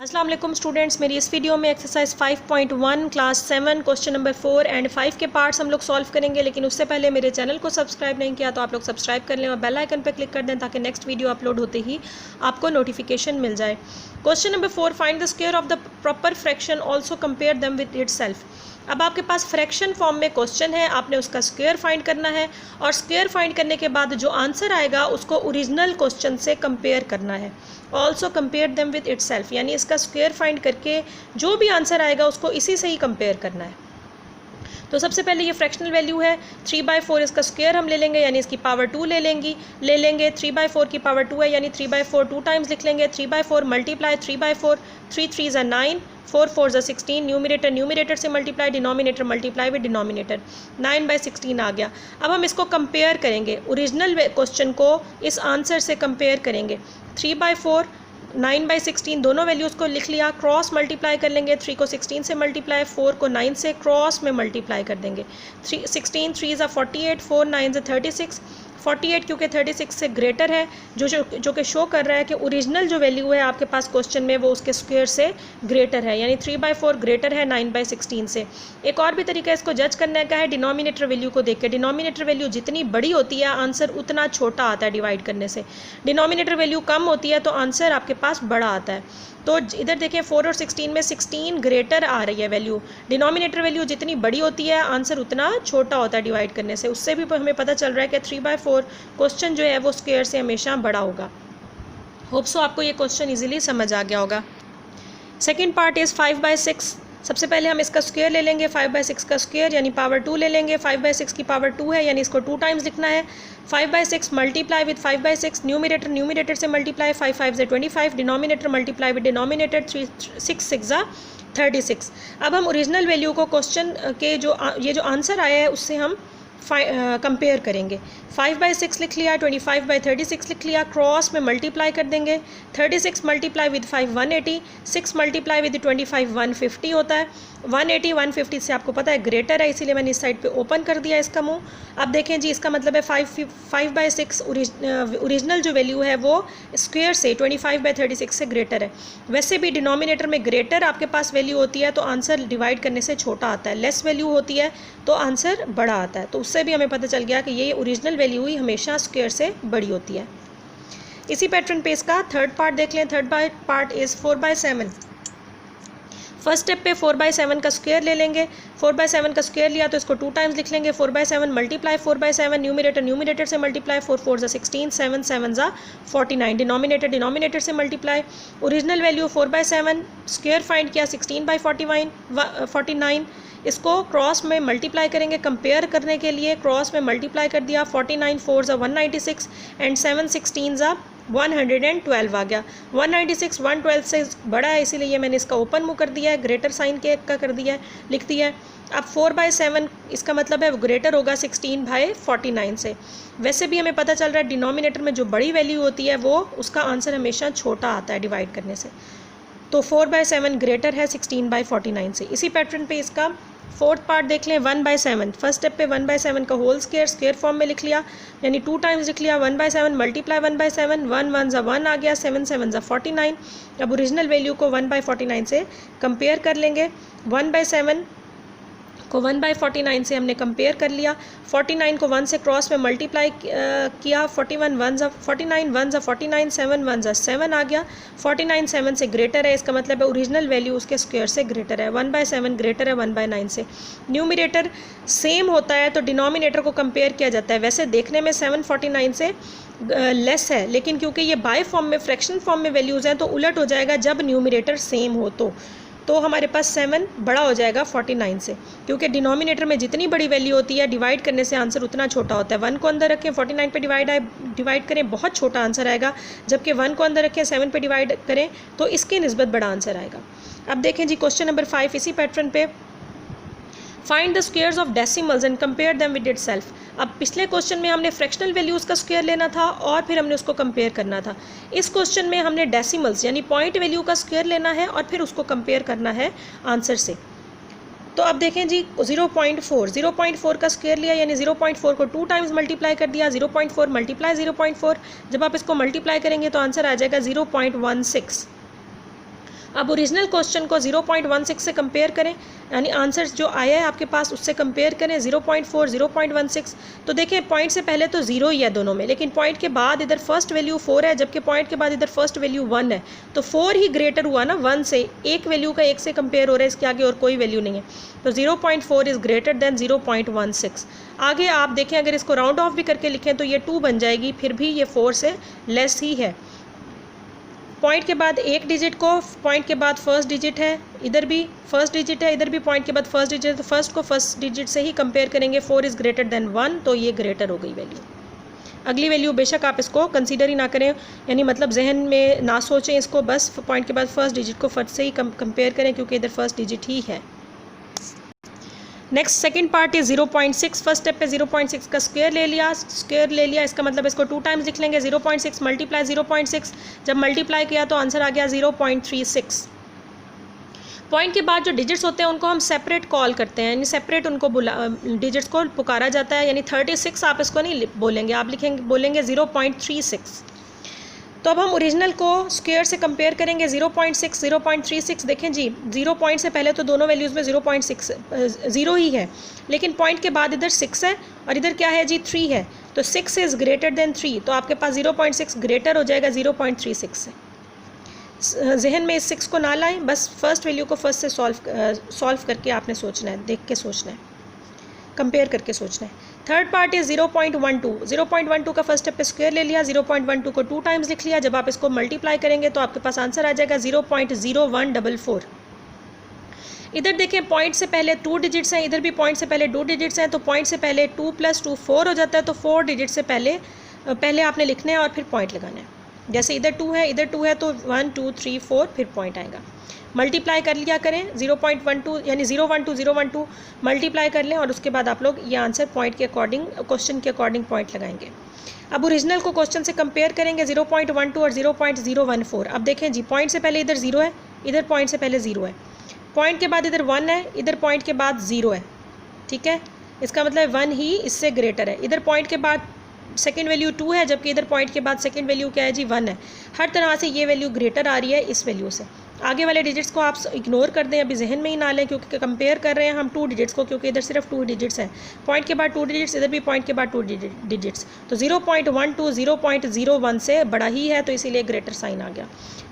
अस्सलाम वालेकुम स्टूडेंट्स, मेरी इस वीडियो में exercise 5.1 class 7 question number 4 and 5 के पार्ट्स हम लोग सॉल्व करेंगे। लेकिन उससे पहले मेरे चैनल को सब्सक्राइब नहीं किया तो आप लोग सब्सक्राइब कर लें और बेल आइकन पर क्लिक कर दें ताकि नेक्स्ट वीडियो अपलोड होते ही आपको नोटिफिकेशन मिल जाए। Question number 4, find the square of the proper fraction, also compare them with itself. अब आपके पास फ्रैक्शन फॉर्म में क्वेश्चन है, आपने उसका स्क्वायर फाइंड करना है और स्क्वायर फाइंड करने के बाद जो आंसर आएगा उसको ओरिजिनल क्वेश्चन से कंपेयर करना है। Also compare them with itself, यानी इसका स्क्वायर फाइंड करके जो भी आंसर आएगा उसको इसी से ही कंपेयर करना है। तो सबसे पहले ये फ्रैक्शनल वैल्यू है 3/4, इसका स्क्वायर हम ले लेंगे यानी इसकी पावर 2 ले लेंगे 3/4 की पावर 2 है यानी 3/4 2 टाइम्स लिख लेंगे। 3/4 मल्टीप्लाई 3/4, 3 3 ज़ा 9, 4 4 ज़ा 16, न्यूमिनेटर से multiply, denominator multiply with denominator, 9/16 आ गया। अब हम इसको कंपेयर करेंगे, ओरिजिनल क्वेश्चन को इस आंसर से कंपेयर करेंगे। 3/4 9/16 दोनों वैल्यूज़ को लिख लिया, क्रॉस मल्टीप्लाई कर लेंगे, 3 को 16 से मल्टीप्लाई, 4 को 9 से क्रॉस में मल्टीप्लाई कर देंगे। 16 3 ज़ा 48, 4 9 ज़ा 36, 48 क्योंकि 36 से ग्रेटर है, जो कि शो कर रहा है कि ओरिजिनल जो वैल्यू है आपके पास क्वेश्चन में वो उसके स्क्वायर से ग्रेटर है, यानी 3/4 ग्रेटर है 9/16 से। एक और भी तरीका इसको जज करने का है डिनोमिनेटर वैल्यू को देख के। डिनोमिनेटर वैल्यू जितनी बड़ी होती है आंसर उतना छोटा आता है डिवाइड करने से। डिनोमिनेटर वैल्यू कम होती है तो आंसर आपके पास बड़ा आता है। तो इधर देखें 4 और 16 में 16 ग्रेटर आ रही है वैल्यू। डिनोमिनेटर वैल्यू जितनी बड़ी होती है आंसर उतना छोटा होता है डिवाइड करने से। उससे भी हमें पता चल रहा है कि 3/4 क्वेश्चन जो है वो स्क्वायर से हमेशा बड़ा होगा। होप सो आपको ये क्वेश्चन इजीली समझ आ गया होगा। Second part is 5/6। सबसे पहले हम इसका स्क्वायर ले लेंगे, 5/6 का स्क्वायर यानी पावर 2 ले लेंगे। 5/6 की पावर 2 है यानी इसको 2 टाइम्स लिखना है। 5/6 मल्टीप्लाई विद 5/6, न्यूमिनेटर से मल्टीप्लाई, 5 5 ज़ा 25, डिनोमिनेटर मल्टीप्लाई विद डिनोमिनेटर, 6 6 ज़ा 36। अब हम ओरिजिनल वैल्यू को क्वेश्चन के ये जो आंसर आया है उससे हम कंपेयर करेंगे। 5/6 लिख लिया, 25/36 लिख लिया, क्रॉस में मल्टीप्लाई कर देंगे। 36 मल्टीप्लाई विद 5 180, 6 मल्टीप्लाई विद 25 150 होता है। 180 150 से आपको पता है ग्रेटर है, इसीलिए मैंने इस साइड पे ओपन कर दिया इसका मुंह। अब देखें जी, इसका मतलब है 5/6 ओरिजिनल जो वैल्यू है वो स्क्वायर से 25/36 से ग्रेटर है। वैसे भी डिनोमिनेटर में ग्रेटर आपके पास वैल्यू होती है तो आंसर डिवाइड करने से छोटा आता है, लेस वैल्यू होती है तो आंसर बड़ा आता है। तो उससे भी हमें पता चल गया कि ये ओरिजिनल वैल्यू ही हमेशा स्क्वायर से बड़ी होती है। इसी पैटर्न पे इसका थर्ड पार्ट देख लें। Third part is 4/7। First step पे 4/7 का स्क्वायर ले लेंगे। 4/7 का स्क्वायर लिया तो इसको 2 टाइम्स लिख लेंगे। 4/7 मल्टीप्लाई 4/7, न्यूमिनेटर से मल्टीप्लाई, 4 4 ज़ा 16, 7 7 ज़ा 49, डिनोमिनेटर से multiply. Original value 4/7, square find किया 16/49, इसको क्रॉस में मल्टीप्लाई करेंगे कंपेयर करने के लिए। क्रॉस में मल्टीप्लाई कर दिया, 49 4 ज़ा 196 एंड 7 16 ज़ा 112 आ गया। 196 112 से बड़ा है इसीलिए ये मैंने इसका ओपन मुँह कर दिया है, ग्रेटर साइन के का कर दिया है, लिख दिया है। अब 4/7 इसका मतलब है वो ग्रेटर होगा 16/49 से। वैसे भी हमें पता चल रहा है डिनोमिनेटर में जो बड़ी वैल्यू होती है वो उसका आंसर हमेशा छोटा आता है डिवाइड करने से। तो 4/7 ग्रेटर है 16/49 से। इसी पैटर्न पे इसका फोर्थ पार्ट देख लें। 1/7, फर्स्ट स्टेप पे 1/7 का होल स्क्वायर फॉर्म में लिख लिया यानी 2 टाइम्स लिख लिया। 1/7 मल्टीप्लाई 1/7, 1 1 ज़ा 1 आ गया, 7 7 ज़ा 49। अब ओरिजिनल वैल्यू को 1/49 से कंपेयर कर लेंगे। 1/7 को 1/49 से हमने कंपेयर कर लिया। 49 को 1 से क्रॉस में मल्टीप्लाई किया, 49 1 ज़ा 49, 7 1 ज़ा 7 आ गया। 49 7 से ग्रेटर है, इसका मतलब है ओरिजिनल वैल्यू उसके स्क्वायर से ग्रेटर है। 1/7 ग्रेटर है 1/9 से। न्यूमिनेटर सेम होता है तो डिनोमिनेटर को कंपेयर किया जाता है। वैसे देखने में 749 से लेस है, लेकिन क्योंकि ये बाय फॉर्म में फ्रैक्शन फॉर्म में वैल्यूज़ हैं तो उलट हो जाएगा जब न्यूमिनेटर सेम हो तो हमारे पास 7 बड़ा हो जाएगा 49 से, क्योंकि डिनोमिनेटर में जितनी बड़ी वैल्यू होती है डिवाइड करने से आंसर उतना छोटा होता है। 1 को अंदर रखें 49 पे डिवाइड करें बहुत छोटा आंसर आएगा, जबकि 1 को अंदर रखें 7 पे डिवाइड करें तो इसके निस्बत बड़ा आंसर आएगा। अब देखें जी क्वेश्चन नंबर 5 इसी पैटर्न पे। Find the squares of decimals and compare them with itself. अब पिछले क्वेश्चन में हमने फ्रैक्शनल वैल्यूज़ का स्क्वायर लेना था और फिर हमने उसको कंपेयर करना था। इस क्वेश्चन में हमने डेसिमल्स यानी पॉइंट वैल्यू का स्क्वायर लेना है और फिर उसको कंपेयर करना है आंसर से। तो अब देखें जी 0.4 का स्क्वायर लिया यानी 0.4 को 2 टाइम्स मल्टीप्लाई कर दिया। 0.4 मल्टीप्लाई 0.4, जब आप इसको मल्टीप्लाई करेंगे तो आंसर आ जाएगा 0.16। अब ओरिजिनल क्वेश्चन को 0.16 से कंपेयर करें, यानी आंसर जो आया है आपके पास उससे कंपेयर करें 0.4, 0.16। तो देखें पॉइंट से पहले तो 0 ही है दोनों में, लेकिन पॉइंट के बाद इधर फर्स्ट वैल्यू 4 है, जबकि पॉइंट के बाद इधर फर्स्ट वैल्यू 1 है। तो 4 ही ग्रेटर हुआ ना 1 से, एक वैल्यू का एक से कंपेयर हो रहा है, इसके आगे और कोई वैल्यू नहीं है। तो 0.4 इज़ ग्रेटर देन 0.16। आगे आप देखें अगर इसको राउंड ऑफ भी करके लिखें तो ये 2 बन जाएगी, फिर भी ये 4 से लेस ही है। पॉइंट के बाद एक डिजिट को, पॉइंट के बाद फर्स्ट डिजिट है, इधर भी फर्स्ट डिजिट है, इधर भी पॉइंट के बाद फर्स्ट डिजिट है, तो फर्स्ट को फर्स्ट डिजिट से ही कंपेयर करेंगे। 4 इज़ ग्रेटर देन 1, तो ये ग्रेटर हो गई वैल्यू। अगली वैल्यू बेशक आप इसको कंसीडर ही ना करें, यानी मतलब जहन में ना सोचें इसको, बस पॉइंट के बाद फर्स्ट डिजिट को फर्स्ट से ही कंपेयर करें क्योंकि इधर फर्स्ट डिजिट ही है। नेक्स्ट सेकंड पार्ट है 0.6। फर्स्ट स्टेप पे 0.6 का स्क्वायर ले लिया, इसका मतलब इसको 2 टाइम्स लिख लेंगे। 0.6 मल्टीप्लाई 0.6, जब मल्टीप्लाई किया तो आंसर आ गया 0.36। पॉइंट के बाद जो डिजिट्स होते हैं उनको हम सेपरेट कॉल करते हैं, यानी सेपरेट उनको डिजिट्स को पुकारा जाता है, यानी 36 आप इसको नहीं बोलेंगे, आप बोलेंगे 0.36। तो अब हम ओरिजिनल को स्क्वायर से कंपेयर करेंगे। 0.6, 0.36। देखें जी 0 पॉइंट से पहले तो दोनों वैल्यूज़ में 0.6 0 ही है, लेकिन पॉइंट के बाद इधर 6 है और इधर क्या है जी 3 है, तो 6 इज़ ग्रेटर देन 3, तो आपके पास 0.6 ग्रेटर हो जाएगा 0.36 से। जहन में इस 6 को ना लाएं, बस फर्स्ट वैल्यू को फर्स्ट से सॉल्व करके आपने सोचना है, देख के सोचना है, कंपेयर करके सोचना है। Third part is 0.12। 0.12 का फर्स्ट स्टेप पे स्क्वायर ले लिया, 0.12 को 2 टाइम्स लिख लिया, जब आप इसको मल्टीप्लाई करेंगे तो आपके पास आंसर आ जाएगा 0.0144। इधर देखें पॉइंट से पहले 2 डिजिट्स हैं, इधर भी पॉइंट से पहले 2 डिजिट्स हैं, तो पॉइंट से पहले 2 + 2 4 हो जाता है, तो 4 डिजिट से पहले आपने लिखना है और फिर पॉइंट लगाना है। जैसे इधर 2 है, इधर 2 है, तो 1 2 3 4 फिर पॉइंट आएगा। मल्टीप्लाई कर लिया करें 0.12, यानी 012 मल्टीप्लाई कर लें और उसके बाद आप लोग ये आंसर पॉइंट के अकॉर्डिंग, क्वेश्चन के अकॉर्डिंग पॉइंट लगाएंगे। अब ओरिजिनल को क्वेश्चन से कंपेयर करेंगे 0.12 और 0.014। अब देखें जी पॉइंट से पहले इधर 0 है, इधर पॉइंट से पहले 0 है, पॉइंट के बाद इधर 1 है, इधर पॉइंट के बाद 0 है, ठीक है, इसका मतलब 1 ही इससे ग्रेटर है। इधर पॉइंट के बाद सेकेंड वैल्यू 2 है, जबकि इधर पॉइंट के बाद सेकेंड वैल्यू क्या है जी 1 है। हर तरह से ये वैल्यू ग्रेटर आ रही है इस वैल्यू से। आगे वाले डिजिट्स को आप इग्नोर कर दें, अभी जहन में ही ना लें, क्योंकि कंपेयर कर रहे हैं हम 2 डिजिट्स को, क्योंकि इधर सिर्फ 2 डिजिट्स हैं, पॉइंट के बाद 2 डिजिट्स, इधर भी पॉइंट के बाद 2 डिजिट्स, तो 0.12 0.01 से बड़ा ही है, तो इसीलिए ग्रेटर साइन आ गया।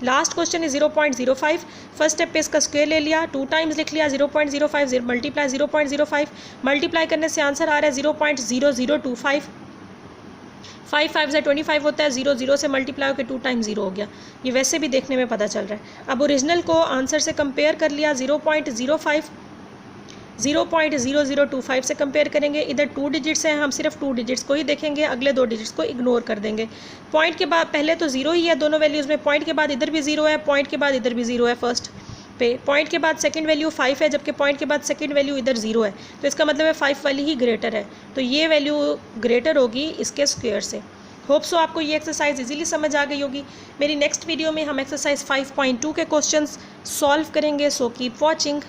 लास्ट क्वेश्चन है 0.05। फर्स्ट स्टेप पे इसका स्क्वायर ले लिया, 2 टाइम्स लिख लिया, 0.05 मल्टीप्लाई 0.05, मल्टीप्लाई करने से आंसर आ रहा है 0.0025। 5 5 से 25 होता है, 0 0 से मल्टीप्लाई होकर 2 टाइम्स 0 हो गया। ये वैसे भी देखने में पता चल रहा है। अब ओरिजिनल को आंसर से कंपेयर कर लिया, 0.05 0.0025 से कंपेयर करेंगे। इधर 2 डिजिट्स हैं, हम सिर्फ 2 डिजिट्स को ही देखेंगे, अगले 2 डिजिट्स को इग्नोर कर देंगे। पॉइंट के बाद पहले तो 0 ही है दोनों वैल्यूज़ में, पॉइंट के बाद इधर भी 0 है, पॉइंट के बाद इधर भी 0 है फर्स्ट पे, पॉइंट के बाद सेकंड वैल्यू 5 है, जबकि पॉइंट के बाद सेकंड वैल्यू इधर 0 है, तो इसका मतलब है 5 वाली ही ग्रेटर है, तो ये वैल्यू ग्रेटर होगी इसके स्क्वायर से। होप सो आपको ये एक्सरसाइज इजीली समझ आ गई होगी। मेरी नेक्स्ट वीडियो में हम एक्सरसाइज 5.2 के क्वेश्चंस सॉल्व करेंगे, सो कीप वॉचिंग।